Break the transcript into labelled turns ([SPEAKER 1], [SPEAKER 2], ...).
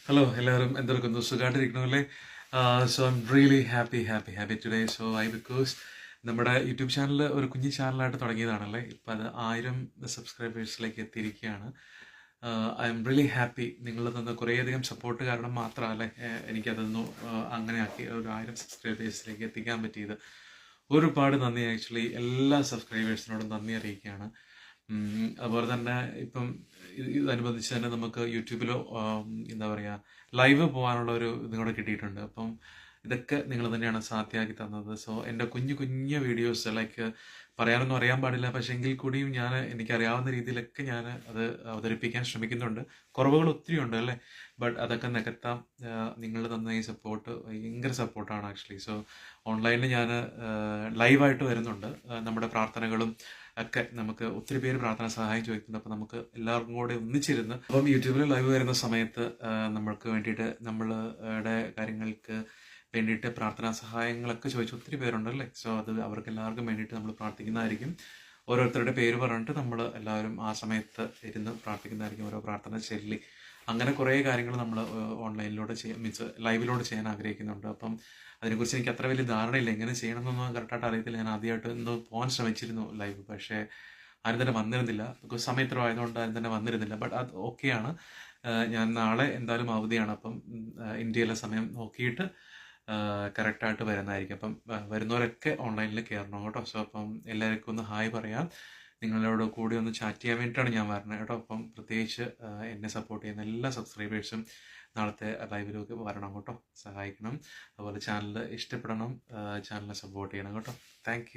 [SPEAKER 1] Hello, എല്ലാവരും എന്തെടുക്കുന്നു സുഖമായിട്ടിരിക്കണമല്ലേ? So I am really happy today. So because നമ്മുടെ യൂട്യൂബ് ചാനൽ ഒരു കുഞ്ഞു ചാനലായിട്ട് തുടങ്ങിയതാണല്ലേ. ഇപ്പം അത് 1000 സബ്സ്ക്രൈബേഴ്സിലേക്ക് എത്തിയിരിക്കുകയാണ്. I am really happy. നിങ്ങൾ തന്ന കുറേയധികം സപ്പോർട്ട് കാരണം മാത്രമല്ലേ എനിക്കതൊന്ന് അങ്ങനെ ആക്കി ഒരു 1000 സബ്സ്ക്രൈബേഴ്സിലേക്ക് എത്തിക്കാൻ പറ്റിയത്. ഒരുപാട് നന്ദി. ആക്ച്വലി എല്ലാ സബ്സ്ക്രൈബേഴ്സിനോടും നന്ദി അറിയിക്കുകയാണ്. അതുപോലെ തന്നെ ഇപ്പം ഇതനുബന്ധിച്ച് തന്നെ നമുക്ക് യൂട്യൂബിലോ എന്താ പറയുക ലൈവ് പോകാനുള്ള ഒരു ഇതും കൂടെ കിട്ടിയിട്ടുണ്ട്. അപ്പം ഇതൊക്കെ നിങ്ങൾ തന്നെയാണ് സാധ്യമാക്കി തന്നത്. സോ എൻ്റെ കുഞ്ഞു കുഞ്ഞു വീഡിയോസ് ലൈക്ക് പറയാനൊന്നും അറിയാൻ പാടില്ല, പക്ഷേ എങ്കിൽ കൂടിയും എനിക്കറിയാവുന്ന രീതിയിലൊക്കെ ഞാൻ അത് അവതരിപ്പിക്കാൻ ശ്രമിക്കുന്നുണ്ട്. കുറവുകൾ ഒത്തിരി ഉണ്ട് അല്ലേ, ബട്ട് അതൊക്കെ നികത്താം. നിങ്ങൾ തന്ന ഈ സപ്പോർട്ട് ഭയങ്കര സപ്പോർട്ടാണ് ആക്ച്വലി. സോ ഓൺലൈനിൽ ഞാൻ ലൈവായിട്ട് വരുന്നുണ്ട്. നമ്മുടെ പ്രാർത്ഥനകളും ഒക്കെ നമുക്ക് ഒത്തിരി പേര് പ്രാർത്ഥന സഹായം ചോദിക്കുന്നുണ്ട്. അപ്പോൾ നമുക്ക് എല്ലാവർക്കും കൂടെ ഒന്നിച്ചിരുന്ന് അപ്പം യൂട്യൂബിൽ ലൈവ് വരുന്ന സമയത്ത് നമ്മൾക്ക് വേണ്ടിയിട്ട് നമ്മളുടെ കാര്യങ്ങൾക്ക് വേണ്ടിയിട്ട് പ്രാർത്ഥനാ സഹായങ്ങളൊക്കെ ചോദിച്ച ഒത്തിരി പേരുണ്ടല്ലേ. സോ അത് അവർക്ക് എല്ലാവർക്കും വേണ്ടിയിട്ട് നമ്മൾ പ്രാർത്ഥിക്കുന്നതായിരിക്കും. ഓരോരുത്തരുടെ പേര് പറഞ്ഞിട്ട് നമ്മൾ എല്ലാവരും ആ സമയത്ത് ഇരുന്ന് പ്രാർത്ഥിക്കുന്നതായിരിക്കും, ഓരോ പ്രാർത്ഥന ചൊല്ലി. അങ്ങനെ കുറേ കാര്യങ്ങൾ നമ്മൾ ഓൺലൈനിലൂടെ മീൻസ് ലൈവിലൂടെ ചെയ്യാൻ ആഗ്രഹിക്കുന്നുണ്ട്. അപ്പം അതിനെക്കുറിച്ച് എനിക്ക് അത്ര വലിയ ധാരണയില്ല, എങ്ങനെ ചെയ്യണമെന്നൊന്നും കറക്റ്റായിട്ട് അറിയത്തില്ല. ഞാൻ ആദ്യമായിട്ട് ഒന്ന് പോകാൻ ശ്രമിച്ചിരുന്നു ലൈവ്, പക്ഷേ ആരും തന്നെ വന്നിരുന്നില്ല. ബിക്കോസ് സമയത്ര ആയതുകൊണ്ട് ആരും തന്നെ വന്നിരുന്നില്ല. ബട്ട് അത് ഓക്കെയാണ്. ഞാൻ നാളെ എന്തായാലും അവധിയാണ്. അപ്പം ഇന്ത്യയിലെ സമയം നോക്കിയിട്ട് കറക്റ്റായിട്ട് വരുന്നതായിരിക്കും. അപ്പം വരുന്നവരൊക്കെ ഓൺലൈനിൽ കയറണം കേട്ടോ. സോ അപ്പം എല്ലാവർക്കും ഒന്ന് ഹായ് പറയാം. നിങ്ങളോട് കൂടി ഒന്ന് ചാറ്റ് ചെയ്യാൻ വേണ്ടിയിട്ടാണ് ഞാൻ വരുന്നത് കേട്ടോ. അപ്പം പ്രത്യേകിച്ച് എന്നെ സപ്പോർട്ട് ചെയ്യുന്ന എല്ലാ സബ്സ്ക്രൈബേഴ്സും നാളത്തെ ലൈവിലൊക്കെ വരണം കേട്ടോ, സഹായിക്കണം. അതുപോലെ ചാനൽ ഇഷ്ടപ്പെടണം, ചാനലിനെ സപ്പോർട്ട് ചെയ്യണം കേട്ടോ. താങ്ക്